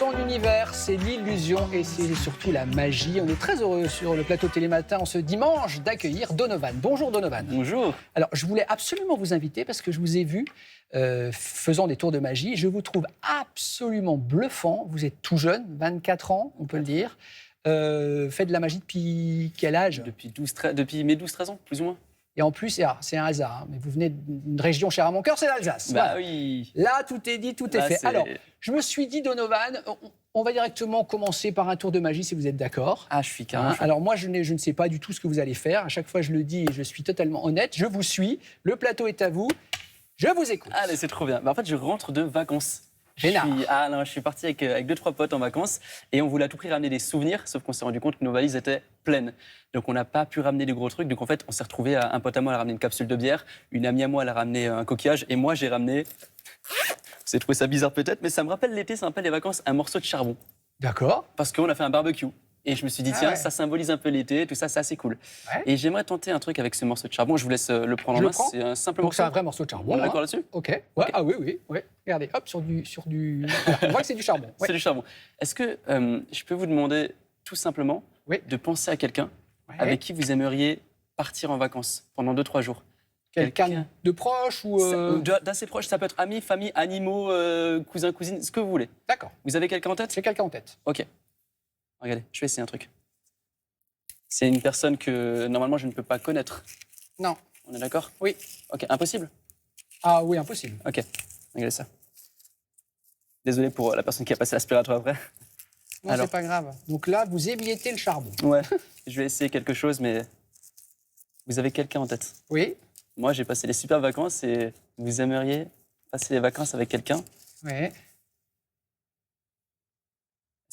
son univers, c'est l'illusion et c'est surtout la magie. On est très heureux sur le plateau Télématin en ce dimanche d'accueillir Donovan. Bonjour Donovan. Bonjour. Alors, je voulais absolument vous inviter parce que je vous ai vu faisant des tours de magie. Je vous trouve absolument bluffant. Vous êtes tout jeune, 24 ans, on peut le dire. Faites de la magie depuis quel âge? Depuis mes 12-13 ans, plus ou moins. Et en plus, c'est un hasard, hein, mais vous venez d'une région chère à mon cœur, c'est l'Alsace. Bah Voilà. oui. Là, tout est dit, tout est fait. Alors, je me suis dit, Donovan, on va directement commencer par un tour de magie, si vous êtes d'accord. Ah, je suis carrément. Alors moi, je ne sais pas du tout ce que vous allez faire. À chaque fois, je le dis et je suis totalement honnête. Je vous suis. Le plateau est à vous. Je vous écoute. Allez, c'est trop bien. Bah, en fait, je rentre de vacances. Génard. Je suis parti avec 2-3 potes en vacances et on voulait à tout prix ramener des souvenirs, sauf qu'on s'est rendu compte que nos valises étaient pleines. Donc on n'a pas pu ramener des gros trucs. Donc en fait, on s'est retrouvé à un pote à moi, elle a ramené une capsule de bière, une amie à moi, elle a ramené un coquillage et moi j'ai ramené. Vous avez trouvé ça bizarre peut-être, mais ça me rappelle l'été, ça me rappelle les vacances, un morceau de charbon. D'accord. Parce qu'on a fait un barbecue. Et je me suis dit, tiens, ça symbolise un peu l'été, tout ça, c'est assez cool. Ouais. Et j'aimerais tenter un truc avec ce morceau de charbon. Je vous laisse le prendre en main. C'est un simple Donc morceau. c'est un vrai morceau de charbon. On est d'accord là-dessus? Ok. Ouais. Ah oui. Ouais. Regardez, hop, sur du. Voilà. On voit que c'est du charbon. Ouais. C'est du charbon. Est-ce que je peux vous demander tout simplement de penser à quelqu'un avec qui vous aimeriez partir en vacances pendant 2-3 jours? Quelqu'un de proche ou d'assez proche, ça peut être amis, famille, animaux, cousins, cousines, ce que vous voulez. D'accord. Vous avez quelqu'un en tête? J'ai quelqu'un en tête. Ok. Regardez, je vais essayer un truc. C'est une personne que normalement je ne peux pas connaître. Non. On est d'accord? Oui. Ok, impossible? Ah oui, impossible. Ok, regardez ça. Désolé pour la personne qui a passé l'aspirateur après. Non, c'est pas grave. Donc là, vous émiettez le charbon. Ouais, je vais essayer quelque chose, mais vous avez quelqu'un en tête? Oui. Moi, j'ai passé des super vacances et vous aimeriez passer les vacances avec quelqu'un? Oui. Est-ce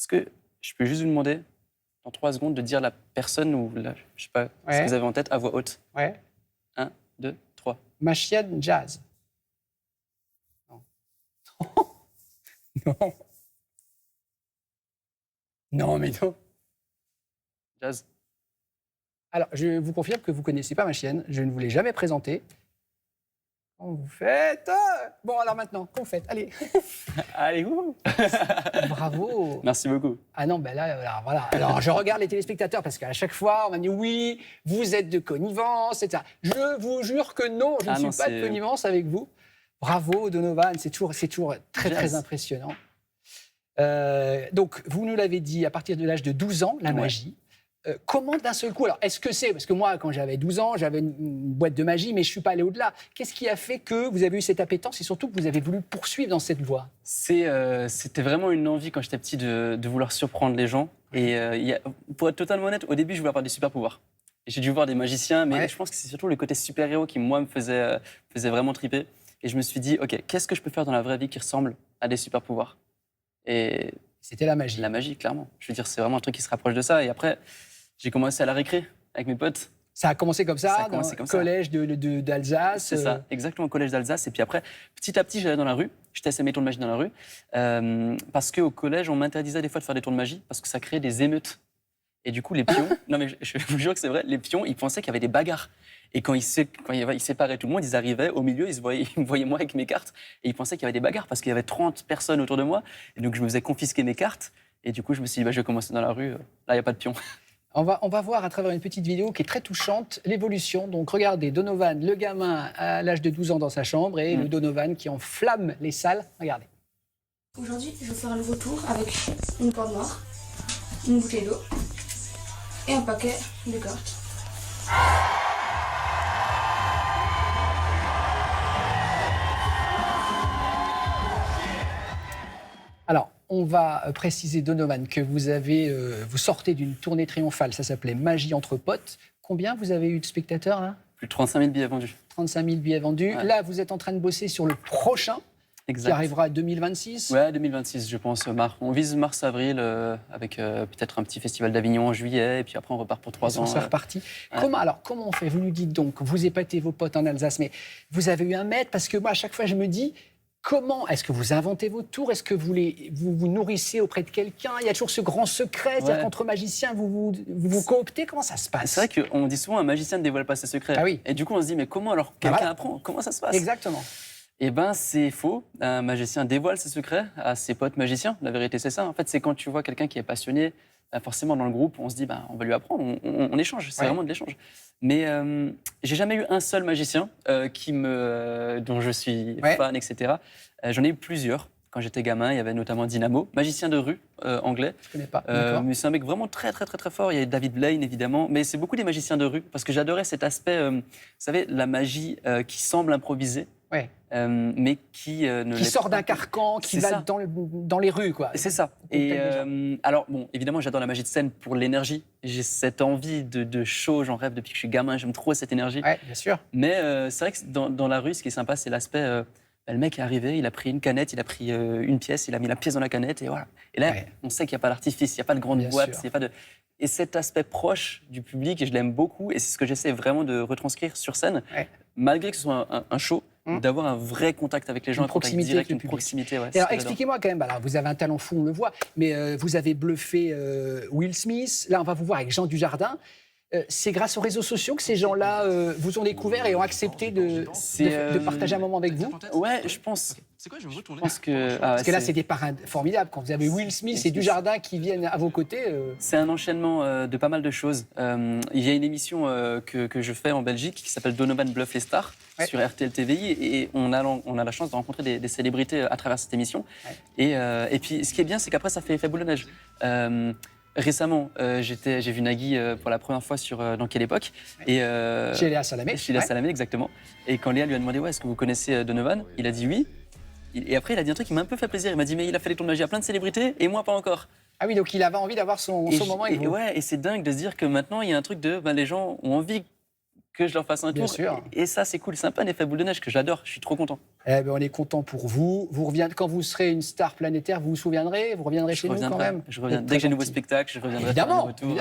que je peux juste vous demander, en 3 secondes, de dire la personne ou je sais pas ce que vous avez en tête à voix haute? Ouais. 1, 2, 3. Machine Jazz. Non. Non. Non, mais non. Jazz. Alors, je vous confirme que vous ne connaissez pas ma chienne. Je ne vous l'ai jamais présentée. Comment vous faites? Bon, alors maintenant, qu'on faites? Allez. Allez, ouh. Bravo. Merci beaucoup. Ah non, ben là, voilà. Alors, je regarde les téléspectateurs parce qu'à chaque fois, on m'a dit oui, vous êtes de connivence, etc. Je vous jure que non, je ne suis pas de connivence avec vous. Bravo, Donovan, c'est toujours très impressionnant. Donc, vous nous l'avez dit, à partir de l'âge de 12 ans, la magie. Comment d'un seul coup, alors est-ce que c'est, parce que moi quand j'avais 12 ans, j'avais une boîte de magie, mais je ne suis pas allé au-delà. Qu'est-ce qui a fait que vous avez eu cette appétence et surtout que vous avez voulu poursuivre dans cette voie? C'était vraiment une envie quand j'étais petit de vouloir surprendre les gens. Et pour être totalement honnête, au début je voulais avoir des super pouvoirs. Et j'ai dû voir des magiciens, mais je pense que c'est surtout le côté super-héros qui moi me faisait vraiment triper. Et je me suis dit, ok, qu'est-ce que je peux faire dans la vraie vie qui ressemble à des super pouvoirs? Et c'était la magie. La magie, clairement. Je veux dire, c'est vraiment un truc qui se rapproche de ça. Et après, j'ai commencé à la récré avec mes potes. Ça a commencé comme ça, dans le collège d'Alsace. C'est ça, exactement, au collège d'Alsace. Et puis après, petit à petit, j'allais dans la rue. Je testais mes tours de magie dans la rue. Parce qu'au collège, on m'interdisait des fois de faire des tours de magie parce que ça créait des émeutes. Et du coup, les pions, non mais je vous jure que c'est vrai, les pions, ils pensaient qu'il y avait des bagarres. Et quand ils séparaient tout le monde, ils arrivaient au milieu, ils me voyaient moi avec mes cartes. Et ils pensaient qu'il y avait des bagarres parce qu'il y avait 30 personnes autour de moi. Et donc, je me faisais confisquer mes cartes. Et du coup, je me suis dit, je vais commencer dans la rue. Là, il n'y a pas de pions. On va voir à travers une petite vidéo qui est très touchante l'évolution. Donc regardez Donovan, le gamin à l'âge de 12 ans dans sa chambre et le Donovan qui enflamme les salles. Regardez. Aujourd'hui, je vais faire un nouveau tour avec une corde noire, une bouteille d'eau et un paquet de cartes. Alors, on va préciser, Donovan, que vous sortez d'une tournée triomphale, ça s'appelait Magie entre potes. Combien vous avez eu de spectateurs là? Plus de 35 000 billets vendus. 35 000 billets vendus. Ouais. Là, vous êtes en train de bosser sur le prochain, qui arrivera en 2026. Ouais, 2026, je pense. On vise mars-avril avec peut-être un petit festival d'Avignon en juillet, et puis après on repart pour 3 ans. C'est reparti. Comment on fait? Vous nous dites donc, vous épatez vos potes en Alsace, mais vous avez eu un maître? Parce que moi, à chaque fois, je me dis, comment est-ce que vous inventez vos tours? Est-ce que vous vous nourrissez auprès de quelqu'un? Il y a toujours ce grand secret, c'est-à-dire qu'entre magiciens, vous cooptez? Comment ça se passe? C'est vrai qu'on dit souvent un magicien ne dévoile pas ses secrets. Ah oui. Et du coup, on se dit, mais comment alors quelqu'un apprend? Comment ça se passe? Exactement. Eh ben, c'est faux. Un magicien dévoile ses secrets à ses potes magiciens. La vérité, c'est ça. En fait, c'est quand tu vois quelqu'un qui est passionné, forcément dans le groupe, on se dit, on va lui apprendre, on échange. C'est vraiment de l'échange. Mais j'ai jamais eu un seul magicien dont je suis fan, etc. J'en ai eu plusieurs. Quand j'étais gamin, il y avait notamment Dynamo, magicien de rue anglais. Je connais pas. Mais c'est un mec vraiment très, très, très, très fort. Il y a David Blaine, évidemment. Mais c'est beaucoup des magiciens de rue parce que j'adorais cet aspect, vous savez, la magie qui semble improvisée. Ouais. Mais qui ne qui sort d'un carcan, qui va dans les rues, quoi. C'est ça. Et alors, bon, évidemment, j'adore la magie de scène pour l'énergie. J'ai cette envie de show, j'en rêve depuis que je suis gamin, j'aime trop cette énergie. Ouais, bien sûr. Mais c'est vrai que dans la rue, ce qui est sympa, c'est l'aspect... le mec est arrivé, il a pris une canette, il a pris une pièce, il a mis la pièce dans la canette, et voilà. Et là, on sait qu'il n'y a pas d'artifice, il n'y a pas de grande boîte, il n'y a pas de... Et cet aspect proche du public, et je l'aime beaucoup, et c'est ce que j'essaie vraiment de retranscrire sur scène, malgré que ce soit un show, d'avoir un vrai contact avec les gens, une proximité direct, avec une proximité. Ouais, alors, expliquez-moi quand même, alors, vous avez un talent fou, on le voit, mais vous avez bluffé Will Smith, là on va vous voir avec Jean Dujardin. C'est grâce aux réseaux sociaux que ces gens-là vous ont découvert et ont accepté de partager un moment avec vous? Ouais, je pense. C'est quoi, je vais me retourner. Parce que, Parce que là, c'est des parrains formidables. Quand vous avez Will Smith et Dujardin qui viennent à vos côtés. C'est un enchaînement de pas mal de choses. Il y a une émission que je fais en Belgique qui s'appelle Donovan Bluff les stars sur RTL TVI et on a la chance de rencontrer des célébrités à travers cette émission. Et puis, ce qui est bien, c'est qu'après, ça fait effet boule de neige. Récemment, j'ai vu Nagui pour la première fois dans Quelle époque et Chez Léa Salamé. Chez Léa Salamé, exactement. Et quand Léa lui a demandé est-ce que vous connaissez Donovan, il a dit oui. Et après, il a dit un truc qui m'a un peu fait plaisir. Il m'a dit mais il a fait les tours de magie à plein de célébrités et moi pas encore. Ah oui, donc il avait envie d'avoir son moment avec vous. Ouais, et c'est dingue de se dire que maintenant, il y a un truc les gens ont envie que je leur fasse un Bien tour. sûr. Et ça, c'est cool. C'est un peu un effet boule de neige que j'adore. Je suis trop content. Eh ben, on est content pour vous. Quand vous serez une star planétaire, vous vous souviendrez, vous reviendrez chez nous quand même. Je reviens. Dès que j'ai un nouveau spectacle, je reviendrai. Évidemment, faire un retour. évidemment.